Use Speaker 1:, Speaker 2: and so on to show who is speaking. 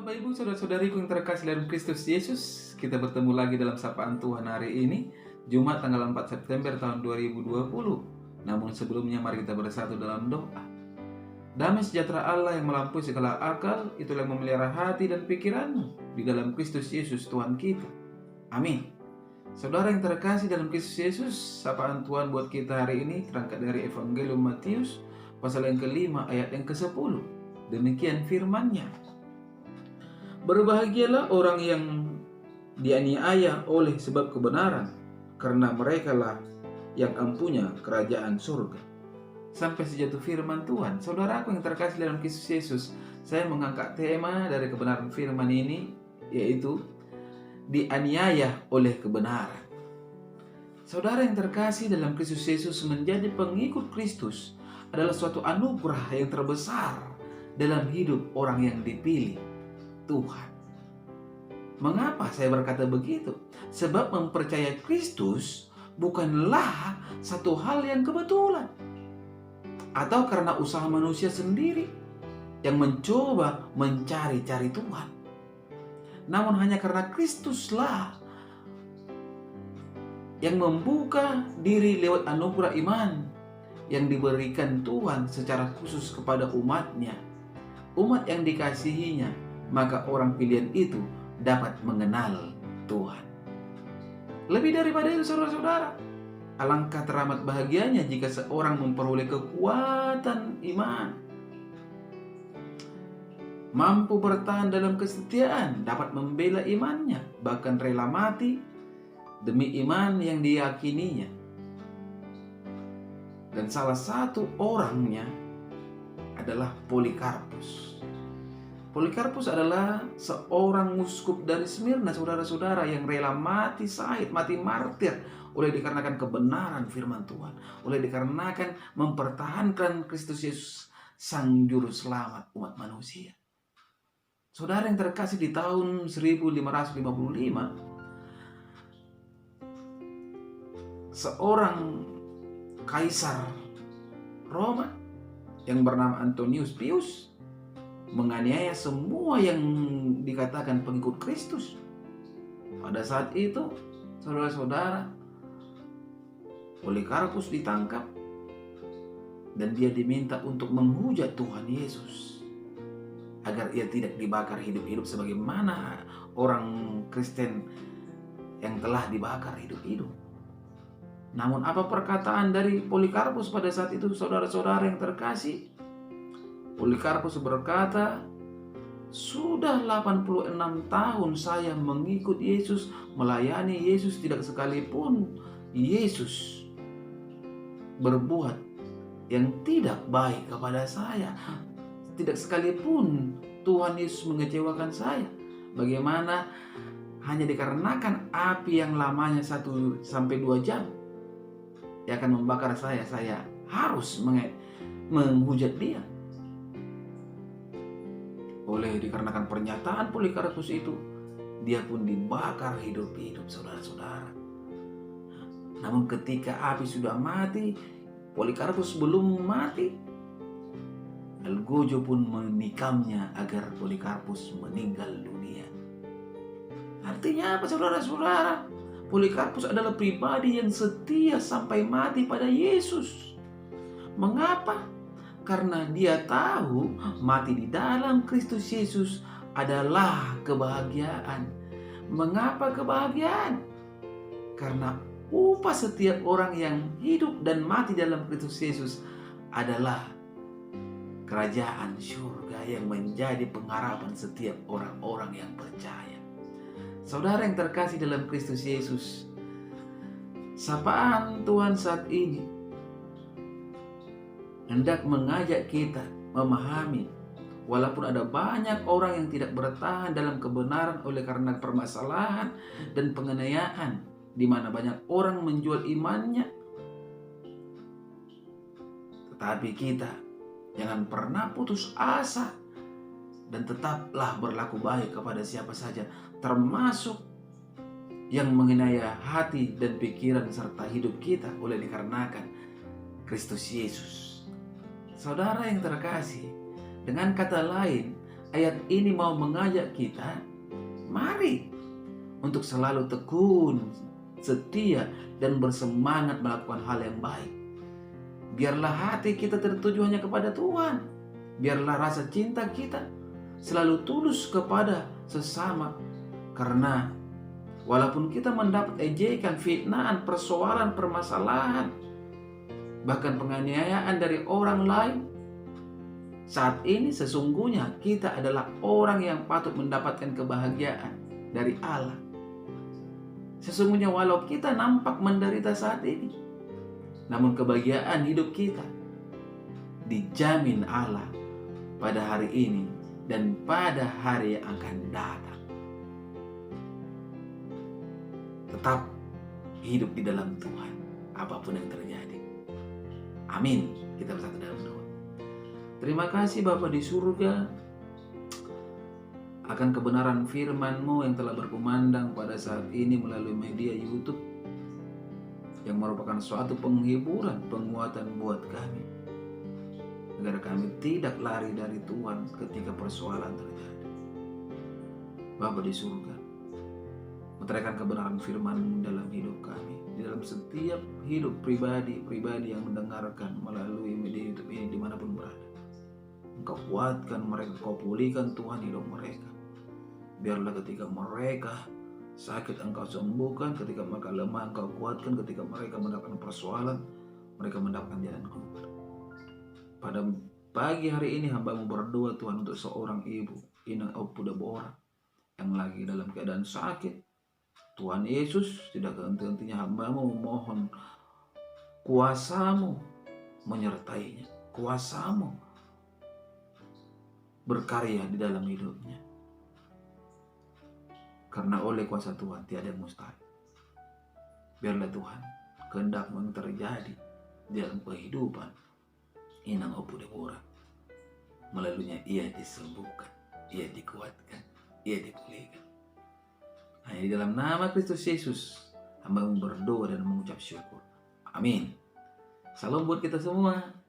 Speaker 1: Bapak Ibu saudara-saudariku yang terkasih dalam Kristus Yesus, kita bertemu lagi dalam sapaan Tuhan hari ini, Jumat tanggal 4 September tahun 2020. Namun sebelumnya mari kita bersatu dalam doa. Damai sejahtera Allah yang melampaui segala akal, itulah yang memelihara hati dan pikiranmu di dalam Kristus Yesus Tuhan kita. Amin. Saudara yang terkasih dalam Kristus Yesus, sapaan Tuhan buat kita hari ini terangkat dari Evangelium Matius pasal yang kelima ayat yang ke-10. Demikian firman-Nya. Berbahagialah orang yang dianiaya oleh sebab kebenaran, karena merekalah yang empunya kerajaan surga. Sampai sejatuh firman Tuhan. Saudaraku yang terkasih dalam Kristus Yesus, saya mengangkat tema dari kebenaran firman ini, yaitu dianiaya oleh kebenaran. Saudara yang terkasih dalam Kristus Yesus, menjadi pengikut Kristus adalah suatu anugerah yang terbesar dalam hidup orang yang dipilih Tuhan. Mengapa saya berkata begitu? Sebab mempercayai Kristus bukanlah satu hal yang kebetulan atau karena usaha manusia sendiri yang mencoba mencari-cari Tuhan. Namun hanya karena Kristuslah yang membuka diri lewat anugerah iman yang diberikan Tuhan secara khusus kepada umatnya, umat yang dikasihinya. Maka orang pilihan itu dapat mengenal Tuhan. Lebih daripada itu, saudara-saudara, alangkah teramat bahagianya jika seorang memperoleh kekuatan iman, mampu bertahan dalam kesetiaan, dapat membela imannya, bahkan rela mati demi iman yang diyakininya. Dan salah satu orangnya adalah Polikarpus. Polikarpus adalah seorang uskup dari Smyrna, saudara-saudara, yang rela mati syahid, mati martir oleh dikarenakan kebenaran firman Tuhan, oleh dikarenakan mempertahankan Kristus Yesus, Sang Juru Selamat umat manusia. Saudara yang terkasih, di tahun 1555, seorang kaisar Roma yang bernama Antonius Pius menganiaya semua yang dikatakan pengikut Kristus. Pada saat itu, saudara-saudara, Polikarpus ditangkap dan dia diminta untuk menghujat Tuhan Yesus agar ia tidak dibakar hidup-hidup sebagaimana orang Kristen yang telah dibakar hidup-hidup. Namun apa perkataan dari Polikarpus pada saat itu, saudara-saudara yang terkasih? Polikarpus berkata, "Sudah 86 tahun saya mengikut Yesus, melayani Yesus, tidak sekalipun Yesus berbuat yang tidak baik kepada saya. Tidak sekalipun Tuhan Yesus mengecewakan saya. Bagaimana hanya dikarenakan api yang lamanya 1 sampai 2 jam dia akan membakar saya harus menghujat dia." Oleh dikarenakan pernyataan Polikarpus itu, dia pun dibakar hidup-hidup, saudara-saudara. Namun ketika api sudah mati, Polikarpus belum mati, Algojo pun menikamnya agar Polikarpus meninggal dunia. Artinya apa, saudara-saudara? Polikarpus adalah pribadi yang setia sampai mati pada Yesus. Mengapa? Karena dia tahu mati di dalam Kristus Yesus adalah kebahagiaan. Mengapa kebahagiaan? Karena upah setiap orang yang hidup dan mati dalam Kristus Yesus adalah kerajaan surga yang menjadi pengharapan setiap orang-orang yang percaya. Saudara yang terkasih dalam Kristus Yesus, sapaan Tuhan saat ini hendak mengajak kita memahami, walaupun ada banyak orang yang tidak bertahan dalam kebenaran oleh karena permasalahan dan penganiayaan, di mana banyak orang menjual imannya, tetapi kita jangan pernah putus asa dan tetaplah berlaku baik kepada siapa saja, termasuk yang menganiaya hati dan pikiran serta hidup kita oleh dikarenakan Kristus Yesus. Saudara yang terkasih, dengan kata lain, Ayat ini mau mengajak kita, mari untuk selalu tekun, setia, dan bersemangat melakukan hal yang baik. Biarlah hati kita tertuju hanya kepada Tuhan. Biarlah rasa cinta kita selalu tulus kepada sesama. Karena walaupun kita mendapat ejekan, fitnaan, persoalan, permasalahan, bahkan penganiayaan dari orang lain, saat ini sesungguhnya kita adalah orang yang patut mendapatkan kebahagiaan dari Allah. Sesungguhnya walau kita nampak menderita saat ini, namun kebahagiaan hidup kita dijamin Allah pada hari ini dan pada hari yang akan datang. Tetap hidup di dalam Tuhan, apapun yang terjadi. Amin. Kita bersatu dalam doa. Terima kasih Bapa di surga akan kebenaran firman-Mu yang telah berkumandang pada saat ini melalui media YouTube, yang merupakan suatu penghiburan, penguatan buat kami, agar kami tidak lari dari Tuhan ketika persoalan terjadi. Bapa di surga, meteraikan kebenaran firman-Mu dalam hidup kami, di dalam setiap hidup pribadi yang mendengarkan melalui media YouTube ini dimanapun berada. Engkau kuatkan mereka, Engkau pulihkan Tuhan hidup mereka. Biarlah ketika mereka sakit Engkau sembuhkan, ketika mereka lemah Engkau kuatkan, ketika mereka mendapatkan persoalan mereka mendapatkan jalan keluar. Pada pagi hari ini hamba-Mu berdoa Tuhan untuk seorang ibu, Inang Opu Deborah, yang lagi dalam keadaan sakit. Tuhan Yesus, tidak henti-hentinya hamba-Mu memohon kuasa-Mu menyertainya, kuasa-Mu berkarya di dalam hidupnya. Karena oleh kuasa Tuhan tiada yang mustahil. Biarlah Tuhan kehendak-Mu terjadi di dalam kehidupan Inang Opu Deborah. Melaluinya ia disembuhkan, ia dikuatkan, ia dipulihkan. Hanya di dalam nama Kristus Yesus hamba-Mu berdoa dan mengucap syukur. Amin. Salam buat kita semua.